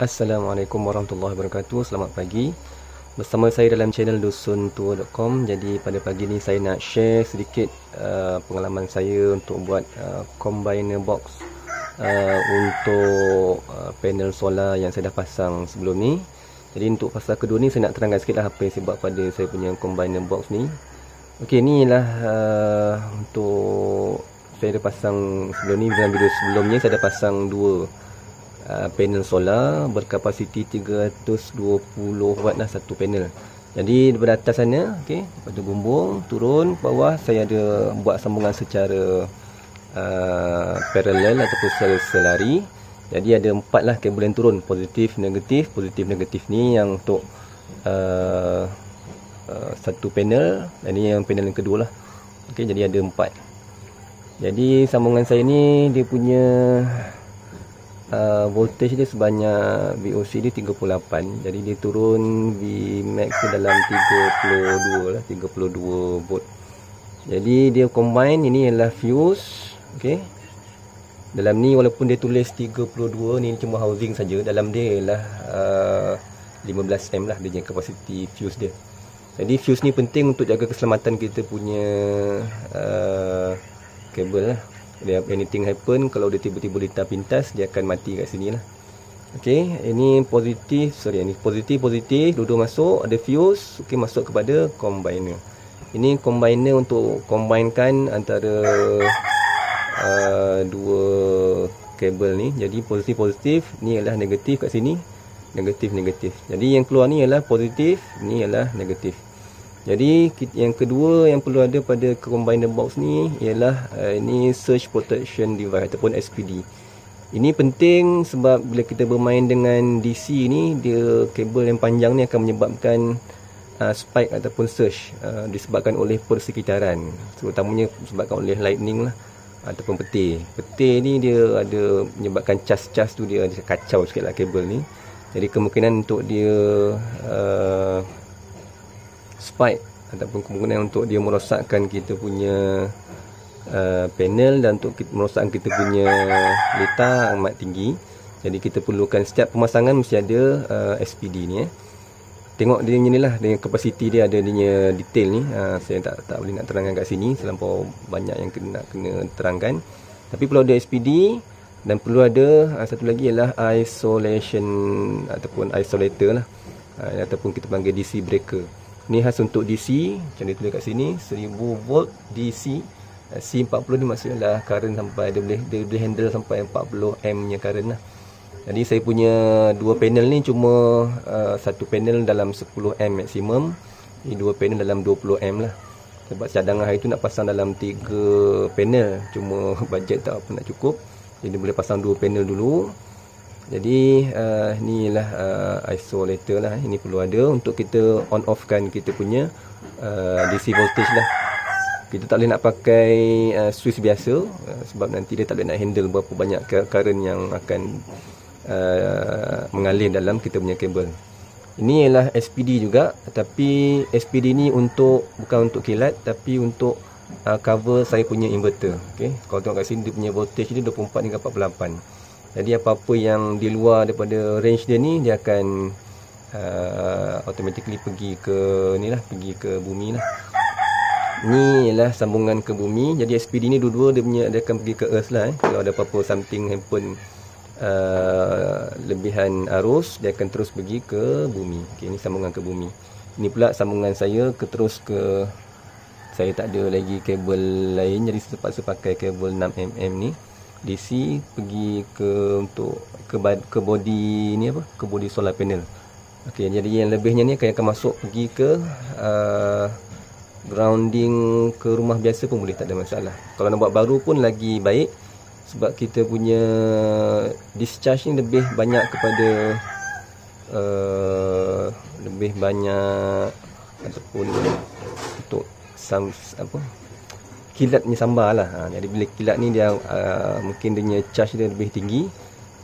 Assalamualaikum warahmatullahi wabarakatuh. Selamat pagi. Bersama saya dalam channel dusuntua.com. Jadi pada pagi ni saya nak share sedikit pengalaman saya untuk buat combiner box untuk panel solar yang saya dah pasang sebelum ni. Jadi untuk fasa kedua ni saya nak terangkan sikit lah apa yang sebab pada saya punya combiner box ni. Okey, ni lah untuk saya dah pasang sebelum ni. Dalam video sebelumnya saya dah pasang dua panel solar berkapasiti 320 watt lah satu panel. Jadi daripada atas sana, okey, daripada bumbung turun ke bawah saya ada buat sambungan secara paralel ataupun selari. Jadi ada 4 lah kabel yang turun, positif negatif ni yang untuk satu panel, dan ni yang panel yang kedua lah. Okey, jadi ada 4. Jadi sambungan saya ni dia punya voltage dia sebanyak VOC dia 38. Jadi dia turun Vmax dia dalam 32 volt. Jadi dia combine, ini adalah fuse. Okey, dalam ni walaupun dia tulis 32, ni cuma housing saja. Dalam dia ialah 15 lah dia punya kapasiti fuse dia. Jadi fuse ni penting untuk jaga keselamatan kita punya kabel lah. Dia anything happen, kalau dia tiba-tiba lintas pintas, dia akan mati kat sini lah. Okey, ini positif, ini positif, dua-dua masuk, ada fuse. Okey, masuk kepada combiner. Ini combiner untuk combinekan antara dua kabel ni. Jadi positif, ni adalah negatif kat sini, negatif. Jadi yang keluar ni adalah positif, ni adalah negatif. Jadi yang kedua yang perlu ada pada combiner box ni ialah ini surge protection device ataupun SPD. Ini penting sebab bila kita bermain dengan DC ni, dia kabel yang panjang ni akan menyebabkan spike ataupun surge disebabkan oleh persekitaran, terutamanya disebabkan oleh lightning lah ataupun petir. Petir ni dia ada menyebabkan cas-cas tu dia kacau sikit lah kabel ni. Jadi kemungkinan untuk dia spike ataupun kemungkinan untuk dia merosakkan kita punya panel dan untuk merosakkan kita punya letak amat tinggi. Jadi kita perlukan setiap pemasangan mesti ada SPD ni. Tengok dia ni lah, dengan kapasiti dia ada dia detail ni. Saya tak boleh nak terangkan kat sini, selampau banyak yang kena terangkan. Tapi perlu ada SPD dan perlu ada satu lagi ialah isolation ataupun isolator lah, ataupun kita panggil DC breaker. Ni khas untuk DC, macam dia tulis kat sini 1000 volt DC. C40 ni maksudnya current sampai dia boleh handle sampai 40 ampere current lah. Jadi saya punya dua panel ni cuma satu panel dalam 10 ampere maksimum, ni dua panel dalam 20 ampere lah. Sebab cadangan hari tu nak pasang dalam 3 panel, cuma bajet tak apa nak cukup, jadi boleh pasang 2 panel dulu. Jadi ni lah isolator lah. Ini perlu ada untuk kita on off kan kita punya DC voltage lah. Kita tak boleh nak pakai switch biasa sebab nanti dia tak boleh nak handle berapa banyak current yang akan mengalir dalam kita punya kabel. Ini ialah SPD juga, tapi SPD ni bukan untuk kilat, tapi untuk cover saya punya inverter. Okey, kalau tengok kat sini dia punya voltage dia 24 hingga 48. Jadi apa-apa yang di luar daripada range dia ni, dia akan automatically pergi ke bumi lah. Ni ialah sambungan ke bumi. Jadi SPD ni dua-dua dia akan pergi ke earth lah. Kalau ada apa-apa something happen, lebihan arus, dia akan terus pergi ke bumi. Okay, ni sambungan ke bumi. Ini pula sambungan saya saya tak ada lagi kabel lain, jadi terpaksa pakai kabel 6mm ni DC pergi ke body ni ke body solar panel. Okey, jadi yang lebihnya ni akan masuk pergi ke grounding ke rumah biasa pun boleh, tak ada masalah. Kalau nak buat baru pun lagi baik sebab kita punya discharge ni lebih banyak kepada lebih banyak ataupun untuk kilatnya sambar lah. Jadi bila kilat ni dia mungkin dia charge dia lebih tinggi.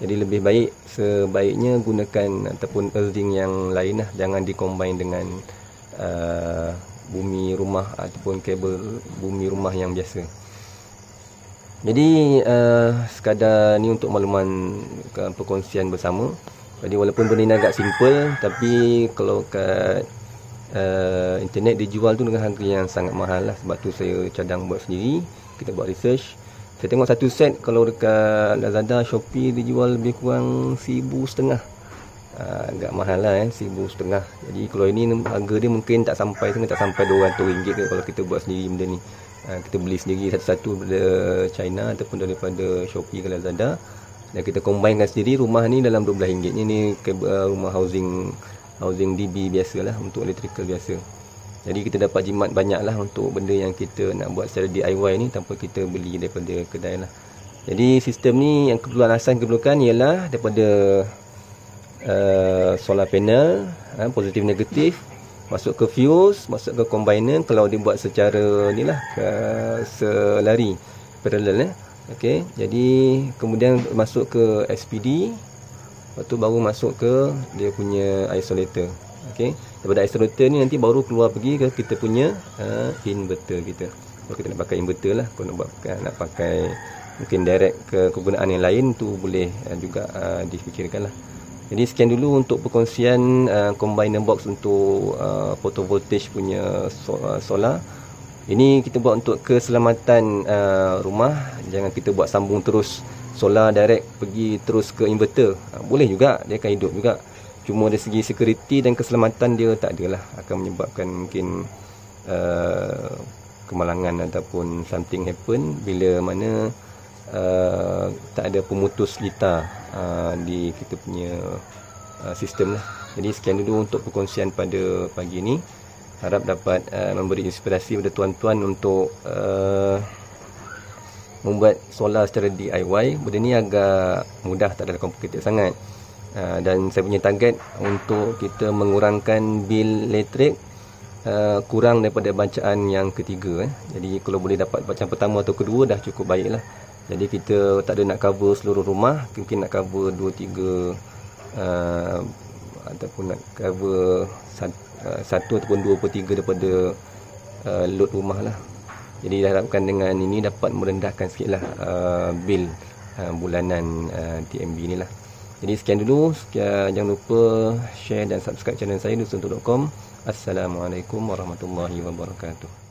Jadi lebih baik sebaiknya gunakan ataupun earthing yang lain lah. Jangan dikombine dengan bumi rumah ataupun kabel bumi rumah yang biasa. Jadi sekadar ni untuk makluman perkongsian bersama. Jadi walaupun benda ni agak simple, tapi kalau kat internet dijual tu dengan harga yang sangat mahal lah. Sebab tu saya cadang buat sendiri. Kita buat research. Saya tengok satu set kalau dekat Lazada, Shopee dijual lebih kurang 1,500. Agak mahal lah, 1,500. Jadi kalau ini harga dia mungkin tak sampai RM200 ke kalau kita buat sendiri benda ni. Kita beli sendiri satu-satu daripada China ataupun daripada Shopee ke Lazada, dan kita combinekan sendiri. Rumah ni dalam RM12. Ni rumah housing DB biasalah, untuk electrical biasa. Jadi kita dapat jimat banyak lah untuk benda yang kita nak buat secara DIY ni tanpa kita beli daripada kedai lah. Jadi sistem ni yang keperlukan ialah daripada solar panel, positif negatif, masuk ke fuse, masuk ke combiner. Kalau dia buat secara ni lah, selari parallel okey. Jadi kemudian masuk ke SPD, lepas tu baru masuk ke dia punya isolator. Okey, daripada isolator ni nanti baru keluar pergi ke kita punya inverter kita. Kalau kita nak pakai inverter lah, kalau nak pakai mungkin direct ke kegunaan yang lain tu boleh juga difikirkan lah. Jadi sekian dulu untuk perkongsian combiner box untuk photovoltage punya solar. Ini kita buat untuk keselamatan rumah. Jangan kita buat sambung terus solar direct pergi terus ke inverter. Boleh juga, dia akan hidup juga. Cuma dari segi security dan keselamatan dia tak adalah, akan menyebabkan mungkin kemalangan ataupun something happen bila mana tak ada pemutus litar di kita punya sistem lah. Jadi sekian dulu untuk perkongsian pada pagi ini. Harap dapat memberi inspirasi kepada tuan-tuan untuk membuat solar secara DIY. Benda ni agak mudah, tak ada complicated sangat. Dan saya punya target untuk kita mengurangkan bil elektrik kurang daripada bacaan yang ketiga. Jadi kalau boleh dapat bacaan pertama atau kedua dah cukup baik lah. Jadi kita tak ada nak cover seluruh rumah, mungkin nak cover 2-3 ataupun nak cover 1 ataupun 2/3 daripada load rumah lah. Jadi diharapkan dengan ini dapat merendahkan sikit lah bil bulanan TMB ni lah. Jadi sekian dulu. Jangan lupa share dan subscribe channel saya dusuntok.com. Assalamualaikum warahmatullahi wabarakatuh.